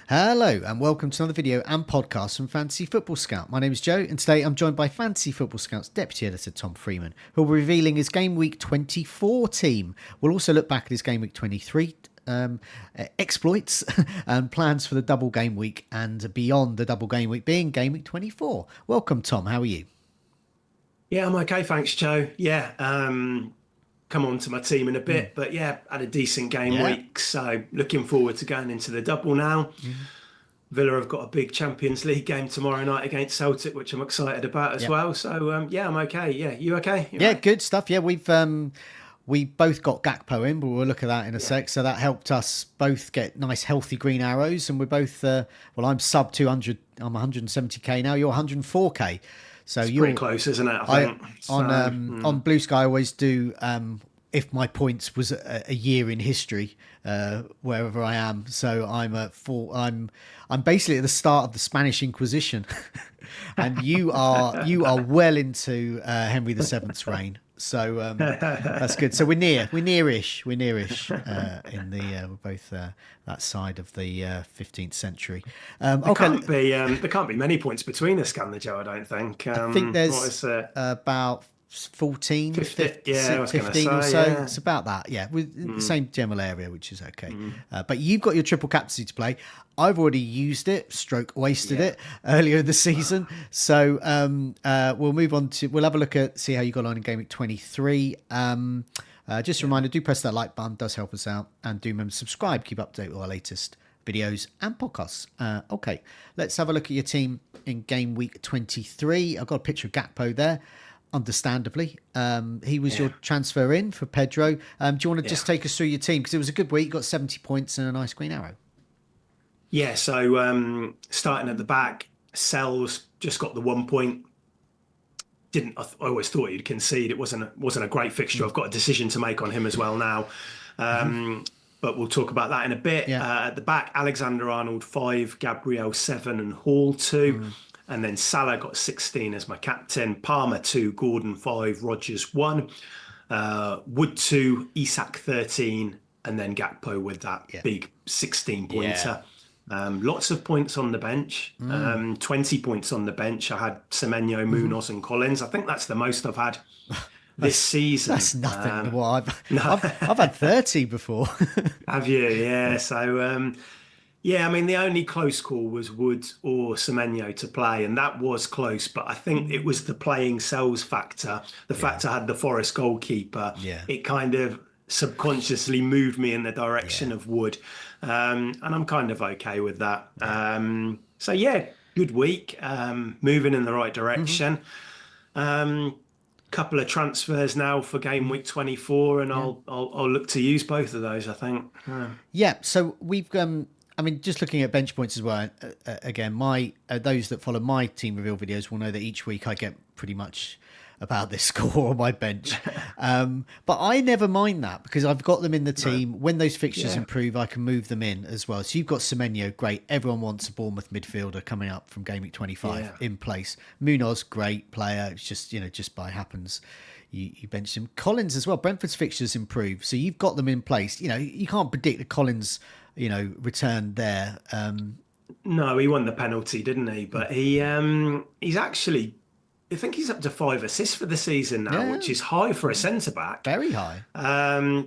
Hello and welcome to another video and podcast from Fantasy Football Scout. My name is Joe and today I'm joined by Fantasy Football Scout's Deputy Editor Tom Freeman, who will be revealing his Game Week 24 team. We'll also look back at his Game Week 23 exploits and plans for the Double Game Week and beyond the Double Game Week being Game Week 24. Welcome Tom, how are you? Yeah, I'm okay, thanks, Joe. Yeah, come on to my team in a bit, but yeah, had a decent game week, so looking forward to going into the double now. Villa have got a big Champions League game tomorrow night against Celtic, which I'm excited about as well. So yeah, I'm okay. Yeah, you okay? You right? Good stuff. Yeah, we both got Gakpo in, but we'll look at that in a sec. So that helped us both get nice, healthy green arrows, and we're both. Well, I'm sub 200. I'm 170k now. You're 104k. So it's you're pretty close, isn't it? I think. On Blue Sky, I always do. If my points was a year in history, wherever I am, so I'm at full. I'm basically at the start of the Spanish Inquisition, and you are well into Henry VII's reign. So that's good. So we're nearish in the we're both that side of the 15th century. There can't be many points between us, can there, Joe? I don't think. I think there's about 14, 15 or so. Yeah. It's about that. Yeah, with the same general area, which is okay. But you've got your triple capacity to play. I've already used it, stroke wasted it earlier in the season. So we'll move on to, we'll have a look at, see how you got on in Game Week 23. Just a reminder, do press that like button, does help us out. And do remember to subscribe, keep up to date with our latest videos and podcasts. Okay, let's have a look at your team in Game Week 23. I've got a picture of Gakpo there. Understandably, he was your transfer in for Pedro. Do you want to just take us through your team? Because it was a good week. You got 70 points and a nice green arrow. Yeah, so starting at the back, Sells just got the 1 point. I always thought he'd concede. It wasn't a great fixture. I've got a decision to make on him as well now. But we'll talk about that in a bit. At the back, Alexander-Arnold 5, Gabriel 7 and Hall 2. And then Salah got 16 as my captain. Palmer 2, Gordon 5, Rodgers 1. Wood 2, Isak 13. And then Gakpo with that big 16-pointer. Lots of points on the bench. 20 points on the bench. I had Semenyo, Munoz and Collins. I think that's the most I've had this season. That's nothing. Well, I've had 30 before. Have you? Yeah. So... yeah, I mean, the only close call was Wood or Semenyo to play, and that was close. But I think it was the playing Sells factor, the fact I had the Forest goalkeeper. It kind of subconsciously moved me in the direction of Wood, and I'm kind of okay with that. So yeah, good week, moving in the right direction. Couple of transfers now for Game Week 24, and I'll look to use both of those, I think. So we've I mean, just looking at bench points as well, again, those that follow my team reveal videos will know that each week I get pretty much about this score on my bench. But I never mind that because I've got them in the team. When those fixtures improve, I can move them in as well. So you've got Semenyo, great. Everyone wants a Bournemouth midfielder coming up from Game Week 25 in place. Munoz, great player. It's just, just by happens. You benched him. Collins as well. Brentford's fixtures improve. So you've got them in place. You can't predict the Collins return there. No, he won the penalty, didn't he? But he's actually, I think he's up to 5 assists for the season now, which is high for a centre-back. Very high.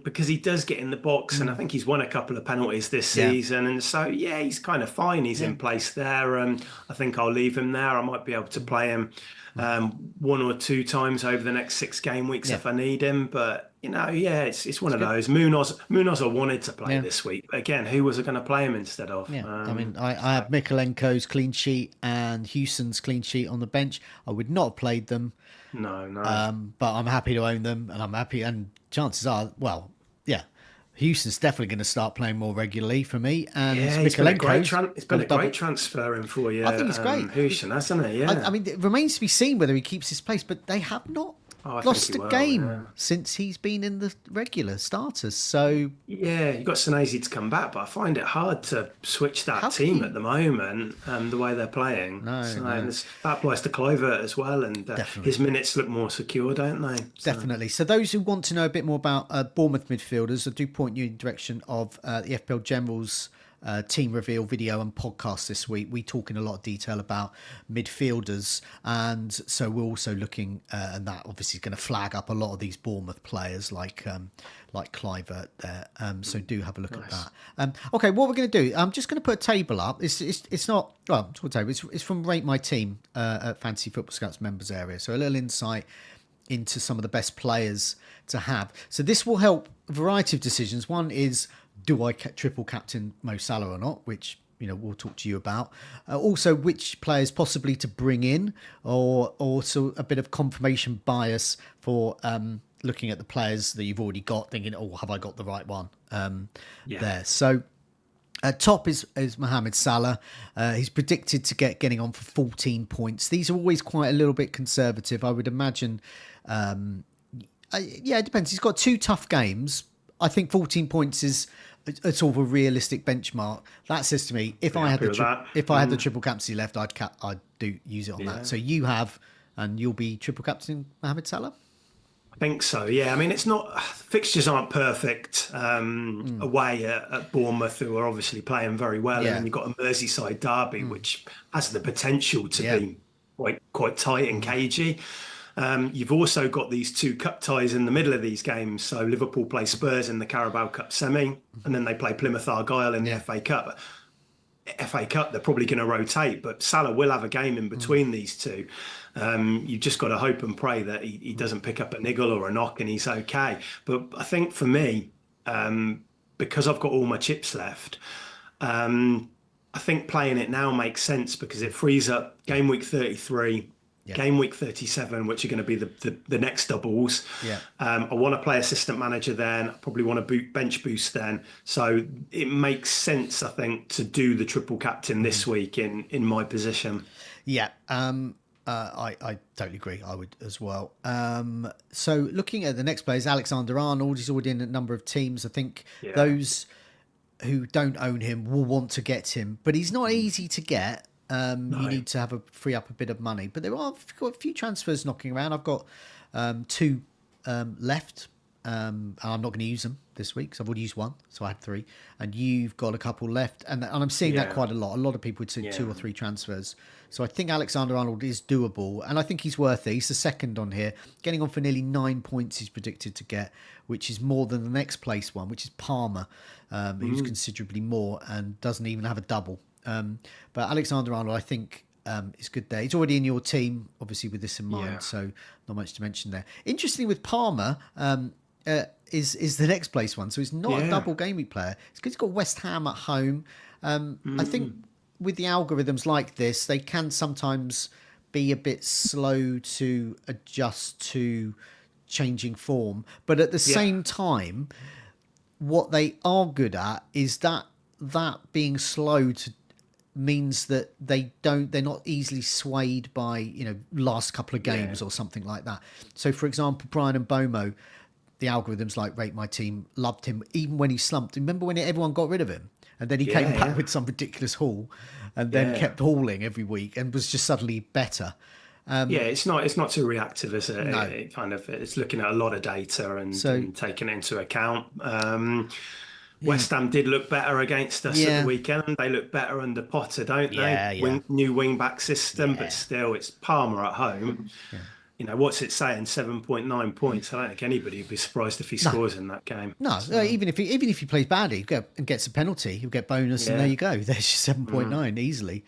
Because he does get in the box, and I think he's won a couple of penalties this season. And so, he's kind of fine. He's in place there. I think I'll leave him there. I might be able to play him 1 or 2 times over the next 6 game weeks if I need him. But, it's one of those. Munoz I wanted to play this week. But again, who was I going to play him instead of? I mean, I had Mikolenko's clean sheet and Houston's clean sheet on the bench. I would not have played them. No. But I'm happy to own them, and I'm happy. And chances are, Houston's definitely going to start playing more regularly for me. And it's been a great transfer in for you. I think it's great. Houston, hasn't it? Yeah. I mean, it remains to be seen whether he keeps his place, but they have not lost a game since he's been in the regular starters. So you've got Senesi to come back, but I find it hard to switch that team at the moment. The way they're playing. That applies to Kluivert as well, and his minutes look more secure, don't they? Definitely. So those who want to know a bit more about Bournemouth midfielders, I do point you in the direction of the FPL Generals team reveal video and podcast this week, we talk in a lot of detail about midfielders, and so we're also looking, and that obviously is going to flag up a lot of these Bournemouth players like Clivert there. So do have a look at that. Okay, what we're going to do, I'm just going to put a table up. It's not, well, it's a table. It's from Rate My Team at Fantasy Football Scouts members area. So a little insight into some of the best players to have. So this will help a variety of decisions. One is, do I triple captain Mo Salah or not, which we'll talk to you about. Also, which players possibly to bring in, or also a bit of confirmation bias for looking at the players that you've already got, thinking, oh, have I got the right one there? So top is Mohamed Salah. He's predicted to getting on for 14 points. These are always quite a little bit conservative, I would imagine. It depends. He's got 2 tough games. I think 14 points is a sort of a realistic benchmark. That says to me, if I had the triple captaincy left, I'd use it on that. So you have, and you'll be triple captaining Mohamed Salah. I think so. Yeah. I mean, it's not, fixtures aren't perfect away at Bournemouth, who are obviously playing very well, and then you've got a Merseyside derby, which has the potential to be quite tight and cagey. You've also got these 2 cup ties in the middle of these games. So Liverpool play Spurs in the Carabao Cup semi, and then they play Plymouth Argyle in the FA Cup. FA Cup, they're probably going to rotate, but Salah will have a game in between these 2. You've just got to hope and pray that he doesn't pick up a niggle or a knock and he's okay. But I think for me, because I've got all my chips left, I think playing it now makes sense because it frees up game week 33, game week 37, which are going to be the next doubles. I want to play assistant manager then. I probably want to bench boost then. So it makes sense, I think, to do the triple captain this week in my position. I totally agree. I would as well. So looking at the next player is Alexander Arnold. He's already in a number of teams. I think those who don't own him will want to get him, but he's not easy to get. You need to free up a bit of money, but I've got a few transfers knocking around. I've got 2 left, and I'm not going to use them this week because I've already used 1, so I had 3, and you've got a couple left, and I'm seeing that quite a lot. A lot of people would say 2 or 3 transfers. So I think Alexander Arnold is doable, and I think he's worth it. He's the second on here, getting on for nearly 9 points he's predicted to get, which is more than the next place one, which is Palmer, who's considerably more and doesn't even have a double. But Alexander Arnold, I think, is good there. He's already in your team, obviously, with this in mind, so not much to mention there. Interestingly, with Palmer, is the next place one, so he's not a double game week player. It's because he's got West Ham at home. I think with the algorithms like this, they can sometimes be a bit slow to adjust to changing form, but at the same time, what they are good at is that being slow to means that they're not easily swayed by last couple of games or something like that. So for example, Brian Mbomo, the algorithms like Rate My Team loved him even when he slumped. Remember when everyone got rid of him, and then he came back with some ridiculous haul, and then kept hauling every week and was just suddenly better. It's not too reactive, is it? No. It's looking at a lot of data and taking it into account. West Ham did look better against us at the weekend. They look better under Potter, don't they? New wing-back system, but still, it's Palmer at home. What's it saying? 7.9 points. I don't think anybody would be surprised if he scores in that game. No, even if he plays badly and gets a penalty, he'll get bonus, and there you go. There's your 7.9 easily.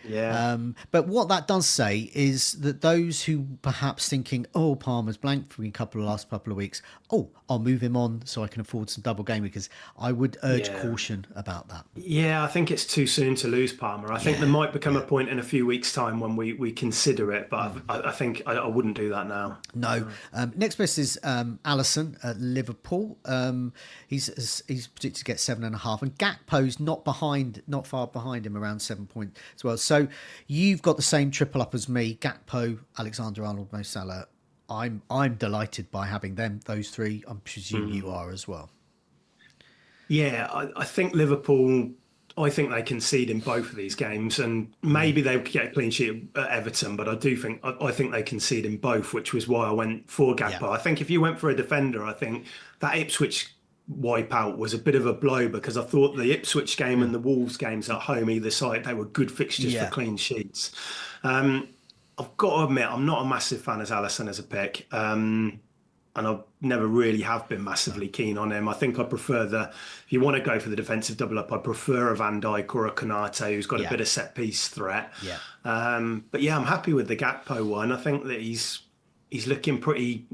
But what that does say is that those who perhaps thinking, oh, Palmer's blank for last couple of weeks, I'll move him on so I can afford some double game, because I would urge caution about that. I think it's too soon to lose Palmer. I think there might become a point in a few weeks' time when we consider it, but I think I wouldn't do that now. No. Next best is Alisson at Liverpool. He's predicted to get 7.5, and Gakpo's not far behind him, around 7 points as well. So you've got the same triple up as me: Gakpo, Alexander Arnold, Mo Salah. I'm delighted by having those 3. I presume you are as well. I think Liverpool, I think they concede in both of these games, and maybe they could get a clean sheet at Everton, but I think they concede in both, which was why I went for Gakpo. I think if you went for a defender, I think that Ipswich wipeout was a bit of a blow, because I thought the Ipswich game and the Wolves games at home either side, they were good fixtures for clean sheets. I've got to admit, I'm not a massive fan of Alisson as a pick. And I never really have been massively keen on him. I think I prefer if you want to go for the defensive double up, I prefer a Van Dijk or a Konate who's got a bit of set piece threat. But yeah, I'm happy with the Gakpo one. I think that he's looking pretty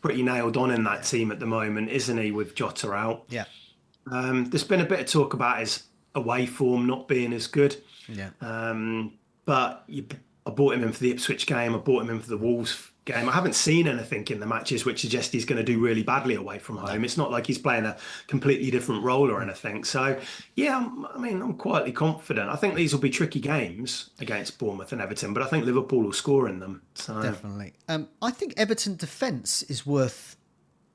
nailed on in that team at the moment, isn't he, with Jota out? There's been a bit of talk about his away form not being as good. But I bought him in for the Ipswich game. I bought him in for the Wolves game. I haven't seen anything in the matches which suggest he's going to do really badly away from home. It's not like he's playing a completely different role or anything. So, yeah, I'm quietly confident. I think these will be tricky games against Bournemouth and Everton, but I think Liverpool will score in them. So. Definitely. I think Everton defence is worth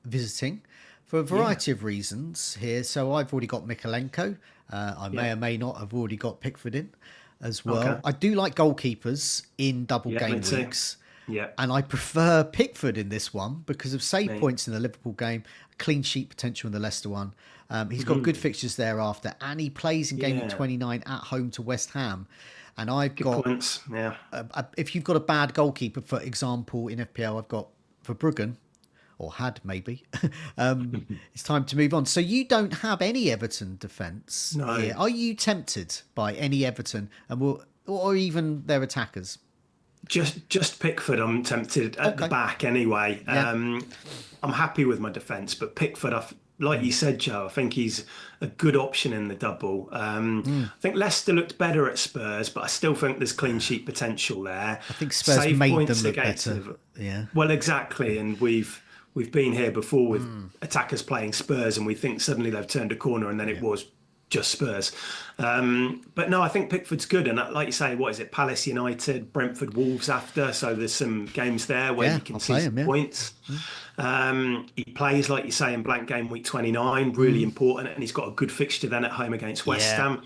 visiting for a variety of reasons here. So I've already got Mikalenko. I may or may not have already got Pickford in as well. Okay. I do like goalkeepers in double game weeks. And I prefer Pickford in this one because of save points in the Liverpool game, clean sheet potential in the Leicester one. He's got good fixtures thereafter, and he plays in game week 29 at home to West Ham. And I've got points. If you've got a bad goalkeeper, for example, in FPL, I've got Verbruggen, or had maybe. It's time to move on. So you don't have any Everton defence here. Are you tempted by any Everton, or even their attackers? Just Pickford, I'm tempted at the back anyway. I'm happy with my defence, but Pickford, like you said, Joe, I think he's a good option in the double. I think Leicester looked better at Spurs, but I still think there's clean sheet potential there. I think Spurs made them look better. Well, exactly, and we've been here before with attackers playing Spurs, and we think suddenly they've turned a corner, and then it was just Spurs. But no, I think Pickford's good. And like you say, what is it? Palace, United, Brentford, Wolves after. So there's some games there where you can see some points. He plays, like you say, in blank game week 29, really important. And he's got a good fixture then at home against West Ham.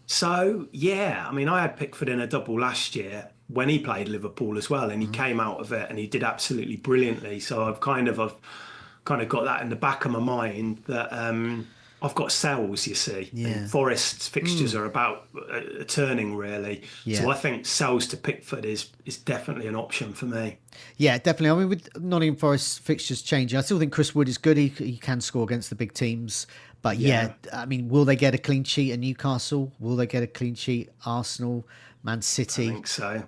So, yeah, I mean, I had Pickford in a double last year when he played Liverpool as well. And he came out of it and he did absolutely brilliantly. So I've kind of got that in the back of my mind that... I've got Sells, you see. And Forest's fixtures are about turning, really. So I think Sells to Pickford is definitely an option for me. Yeah, definitely. I mean, with Nottingham Forest fixtures changing, I still think Chris Wood is good. He can score against the big teams. But I mean, will they get a clean sheet at Newcastle? Will they get a clean sheet Arsenal, Man City? I think so.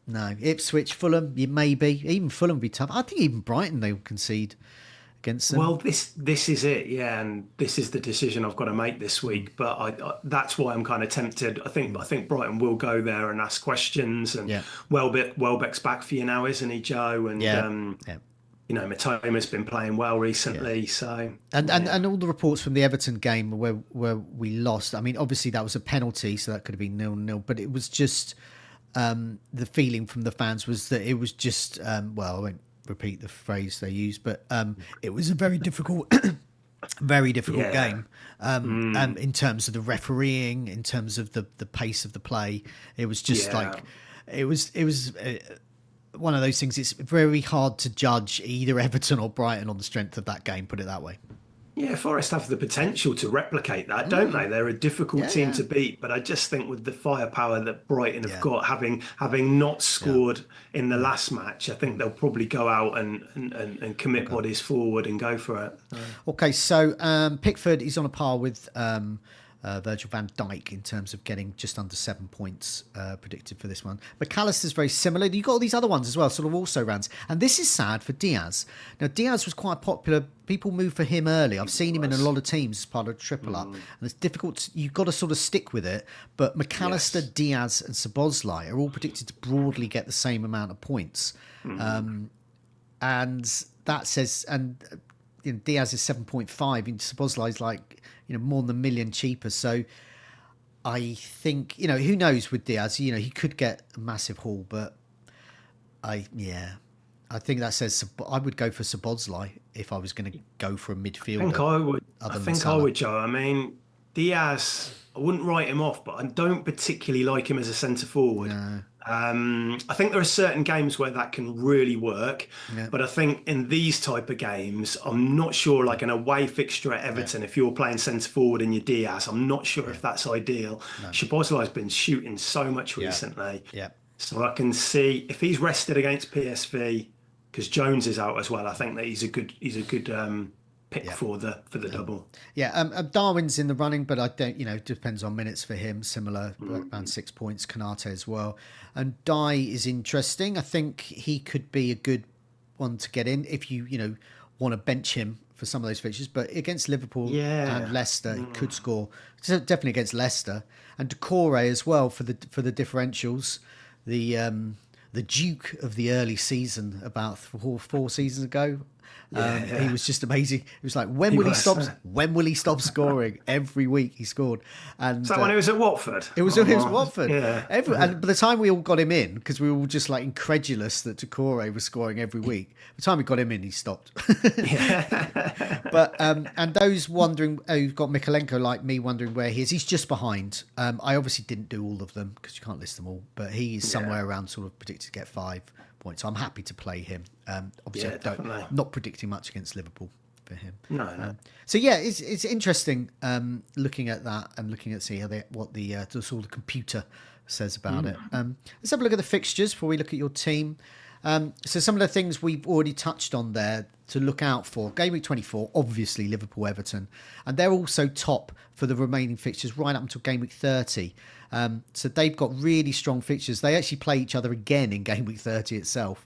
No. Ipswich, Fulham, maybe. Even Fulham would be tough. I think even Brighton they will concede against them. Well, this is it, and this is the decision I've got to make this week. But I that's why I'm kind of tempted. I think Brighton will go there and ask questions. And Welbeck's back for you now, isn't he, Joe? And you know, Mitoma's been playing well recently. So and all the reports from the Everton game where we lost. I mean, obviously that was a penalty, so that could have been 0-0. But it was just the feeling from the fans was that it was just I won't repeat the phrase they used, but it was a very difficult game in terms of the refereeing, in terms of the pace of the play. It was just like it was one of those things. It's very hard to judge either Everton or Brighton on the strength of that game, put it that way. Yeah, Forest have the potential to replicate that, don't they? They're a difficult team to beat, but I just think with the firepower that Brighton have got, having not scored in the last match, I think they'll probably go out and commit bodies forward and go for it. Okay, so Pickford is on a par with Virgil van Dijk in terms of getting just under 7 points predicted for this one. McAllister's very similar. You've got all these other ones as well, sort of also runs. And this is sad for Diaz. Now, Diaz was quite popular. People moved for him early. I've seen him in a lot of teams as part of triple up. And it's difficult. You've got to sort of stick with it. But McAllister, Diaz and Szoboszlai are all predicted to broadly get the same amount of points. And that says... and Diaz is 7.5 and Szoboszlai is like... more than $1 million cheaper. So I think, who knows with Diaz, he could get a massive haul, but I think that says I would go for Szoboszlai if I was going to go for a midfielder. I think I would, Joe. I mean, Diaz, I wouldn't write him off, but I don't particularly like him as a centre forward. I think there are certain games where that can really work, Yeah. but I think in these type of games, I'm not sure. Like an away fixture at Everton, if you're playing centre forward in your Diaz, I'm not sure if that's ideal. No. Szoboszlai's been shooting so much Yeah. recently, Yeah. so I can see if he's rested against PSV because Jones is out as well. I think that he's a good pick for the double. Yeah, Darwin's in the running, but I don't. Depends on minutes for him. Similar, around 6 points. Kanate as well, and Dye is interesting. I think he could be a good one to get in if you want to bench him for some of those fixtures. But against Liverpool and Leicester, he could score. So definitely against Leicester and Decore as well for the differentials. The Duke of the early season about four seasons ago. He was just amazing. It was like, when will he stop? When will he stop scoring? Every week he scored. And is that when he was at Watford? It was Watford. Yeah. And by the time we all got him in, because we were all just like incredulous that Decore was scoring every week. By the time we got him in, he stopped. But and those wondering, who've got Mikalenko like me, wondering where he is. He's just behind. I obviously didn't do all of them because you can't list them all. But he is somewhere around sort of predicted to get 5 points. So I'm happy to play him. Obviously, not predicting much against Liverpool for him. No. So yeah, it's interesting looking at that and looking at what the sort of computer says about it. Let's have a look at the fixtures before we look at your team. So some of the things we've already touched on there to look out for. Game week 24, obviously Liverpool, Everton, and they're also top for the remaining fixtures right up until game week 30. So they've got really strong fixtures. They actually play each other again in game week 30 itself.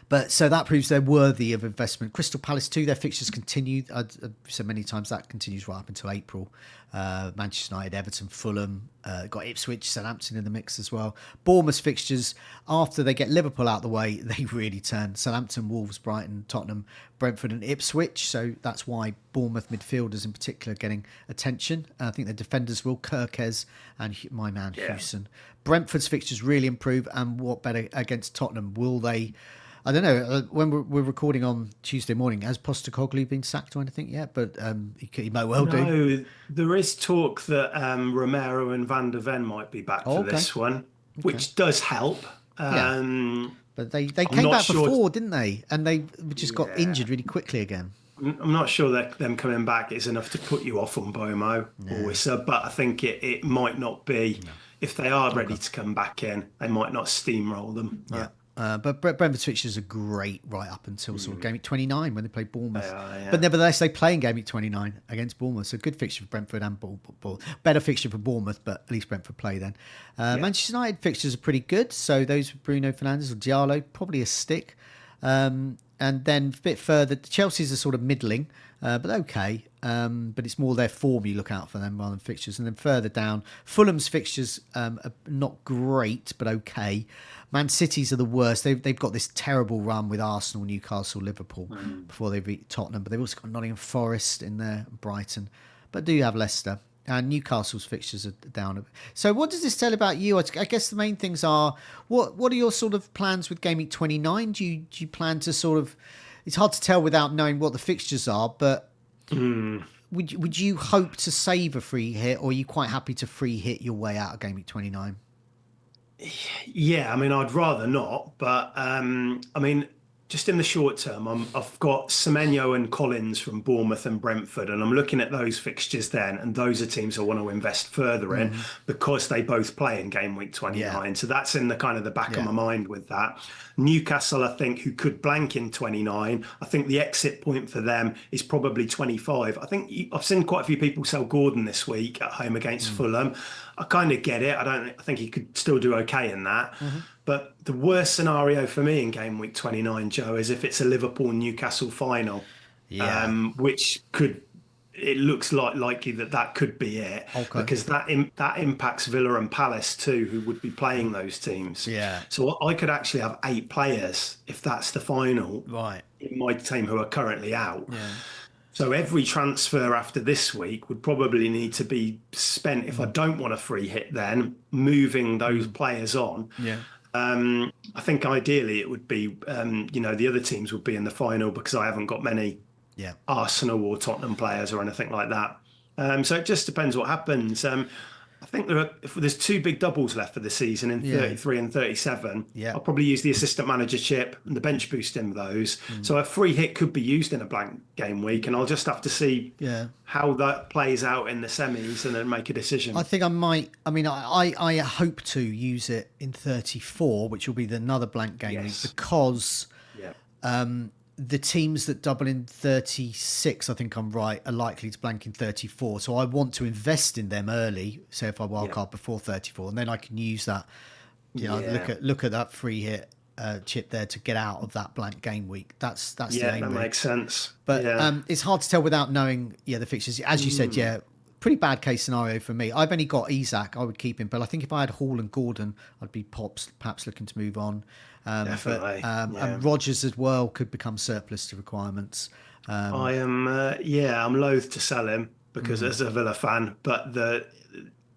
But so that proves they're worthy of investment. Crystal Palace too, their fixtures continue. I've said many times that continues right up until April. Manchester United, Everton, Fulham, got Ipswich, Southampton in the mix as well. Bournemouth fixtures, after they get Liverpool out of the way, they really turn. Southampton, Wolves, Brighton, Tottenham, Brentford and Ipswich. So that's why Bournemouth midfielders in particular are getting attention. I think the defenders will, Kirkes and my man Hewson. Brentford's fixtures really improve, and what better against Tottenham? Will they... I don't know. When we're recording on Tuesday morning, has Postecoglou been sacked or anything yet? But he might well do. No, there is talk that Romero and Van der Ven might be back for this one, which does help. But they came back before, didn't they? And they just got injured really quickly again. I'm not sure that them coming back is enough to put you off on Bomo or Wissa, but I think it might not be. No. If they are ready to come back in, they might not steamroll them. Yeah. But Brentford's fixtures are great right up until sort of game week 29 when they play Bournemouth. But nevertheless, they play in game week 29 against Bournemouth. So good fixture for Brentford and better fixture for Bournemouth, but at least Brentford play then. Manchester United fixtures are pretty good. So those with Bruno Fernandes or Diallo, probably a stick. And then a bit further, Chelsea's are sort of middling, but okay. But it's more their form you look out for them rather than fixtures. And then further down, Fulham's fixtures are not great, but okay. Man City's are the worst. They've got this terrible run with Arsenal, Newcastle, Liverpool before they beat Tottenham. But they've also got Nottingham Forest in there, Brighton. But do you have Leicester? And Newcastle's fixtures are down. So what does this tell about you? I guess the main things are, what are your sort of plans with Game Week 29? Do you plan to sort of... It's hard to tell without knowing what the fixtures are, but would you hope to save a free hit, or are you quite happy to free hit your way out of Game Week 29? Yeah, I mean, I'd rather not, but I mean, just in the short term, I've got Semenyo and Collins from Bournemouth and Brentford, and I'm looking at those fixtures then, and those are teams I want to invest further in because they both play in game week 29. Yeah. So that's in the kind of the back of my mind with that. Newcastle, I think, who could blank in 29. I think the exit point for them is probably 25. I think I've seen quite a few people sell Gordon this week at home against Fulham. I kind of get it. I think he could still do okay in that. But the worst scenario for me in game week 29, Joe, is if it's a Liverpool-Newcastle final, which it looks likely that could be it, because that impacts Villa and Palace too, who would be playing those teams. Yeah. So I could actually have 8 players if that's the final in my team who are currently out. Yeah. So every transfer after this week would probably need to be spent, if I don't want a free hit then, moving those players on. Yeah. I think ideally it would be, the other teams would be in the final because I haven't got many Arsenal or Tottenham players or anything like that. So it just depends what happens. I think if there's two big doubles left for the season in 33 and 37. Yeah. I'll probably use the assistant manager chip and the bench boost in those. So a free hit could be used in a blank game week, and I'll just have to see how that plays out in the semis and then make a decision. I think I might. I mean, I hope to use it in 34, which will be another blank game week, because the teams that double in 36, I think I'm right, are likely to blank in 34. So I want to invest in them early. So if I wildcard before 34, and then I can use that. Look at that free hit chip there to get out of that blank game week. That's the aim. That makes sense. But it's hard to tell without knowing the fixtures. As you said, pretty bad case scenario for me. I've only got Isak. I would keep him, but I think if I had Hall and Gordon, I'd be perhaps looking to move on. Definitely. And Rodgers as well could become surplus to requirements. I am, I'm loath to sell him because as a Villa fan, but the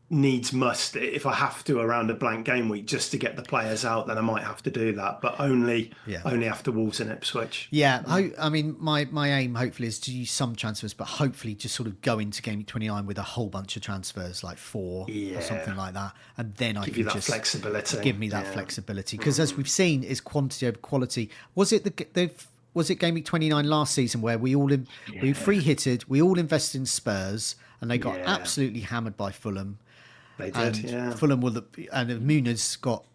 needs must. If I have to around a blank game week just to get the players out, then I might have to do that, but only after Wolves and Ipswich. I mean, my aim hopefully is to use some transfers, but hopefully just sort of go into game week 29 with a whole bunch of transfers, like 4 or something like that, and then I can just flexibility. Give me that flexibility, because as we've seen, is quantity over quality. Was it was it game week 29 last season where we free hitted, we all invested in Spurs, and they got absolutely hammered by Fulham. They did, Fulham and Muniz got.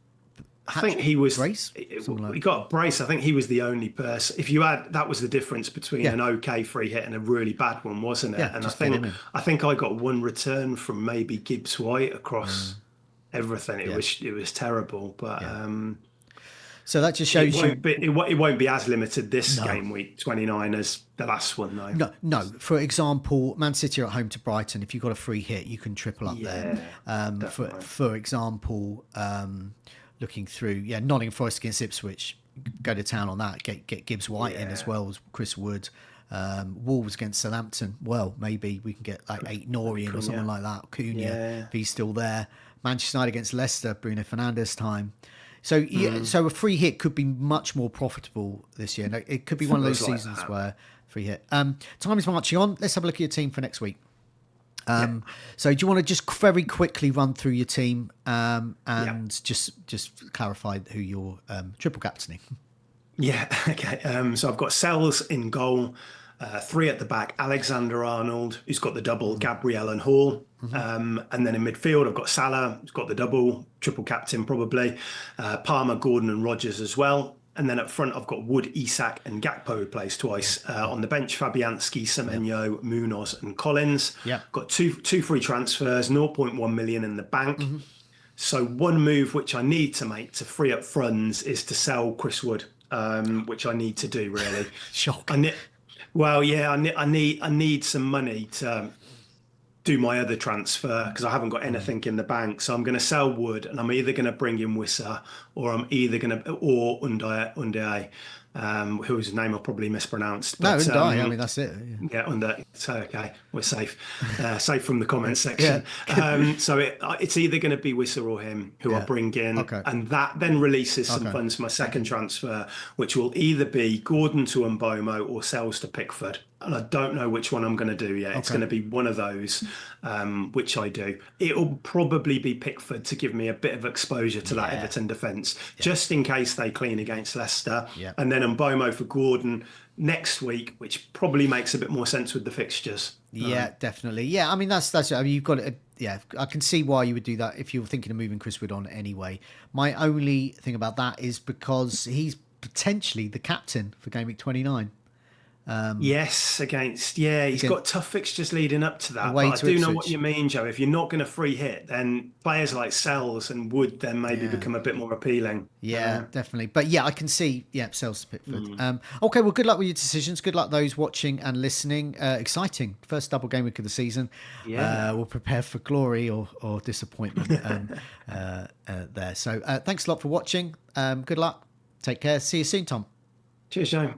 I think he was brace. He got a brace. I think he was the only person. If you had, that was the difference between an okay free hit and a really bad one, wasn't it? And I think I got one return from maybe Gibbs White across everything. It was terrible, but. So that just shows it won't be as limited this game week 29 as the last one, though. No. For example, Man City are at home to Brighton. If you've got a free hit, you can triple up there. For example, looking through, Nottingham Forest against Ipswich, go to town on that. Get Gibbs White in as well as Chris Wood. Wolves against Southampton. Well, maybe we can get like 8 Nori in or something like that. Cunha, if he's still there. Manchester United against Leicester, Bruno Fernandes time. So so a free hit could be much more profitable this year. It could be one of those seasons where free hit. Time is marching on. Let's have a look at your team for next week. So do you want to just very quickly run through your team and just clarify who you're triple captaining? Yeah. Okay. So I've got Sells in goal. 3 at the back, Alexander-Arnold, who's got the double, Gabriel and Hall. And then in midfield, I've got Salah, who's got the double, triple captain probably. Palmer, Gordon and Rodgers as well. And then up front, I've got Wood, Isak and Gakpo, who plays twice. On the bench, Fabianski, Semenyo, Munoz and Collins. Got two free transfers, 0.1 million in the bank. So one move which I need to make to free up funds is to sell Chris Wood, which I need to do really. Shock. I need some money to do my other transfer because I haven't got anything in the bank. So I'm going to sell Wood, and I'm either going to bring in Wissa or Unday, whose name I'll probably mispronounce. But, Unday, I mean, that's it. Unday. So, okay, we're safe. Safe from the comments section. So it's either going to be Wissa or him who I bring in. And that then releases some funds for my second transfer, which will either be Gordon to Mbomo or Sells to Pickford. And I don't know which one I'm going to do yet. It's going to be one of those, which I do. It'll probably be Pickford to give me a bit of exposure to that Everton defence, just in case they clean against Leicester. And then Mbomo for Gordon next week, which probably makes a bit more sense with the fixtures. Definitely. I mean, that's I mean, you've got it. I can see why you would do that if you were thinking of moving Chris Wood on anyway. My only thing about that is because he's potentially the captain for game week 29. He's got tough fixtures leading up to that. But I do know what you mean, Joe. If you're not going to free hit, then players like Sells and Wood then maybe become a bit more appealing. Definitely. But I can see Sells to Pickford. Okay, well, good luck with your decisions. Good luck those watching and listening. Exciting first double game week of the season. We'll prepare for glory or disappointment there. So thanks a lot for watching. Good luck. Take care. See you soon, Tom. Cheers, Joe.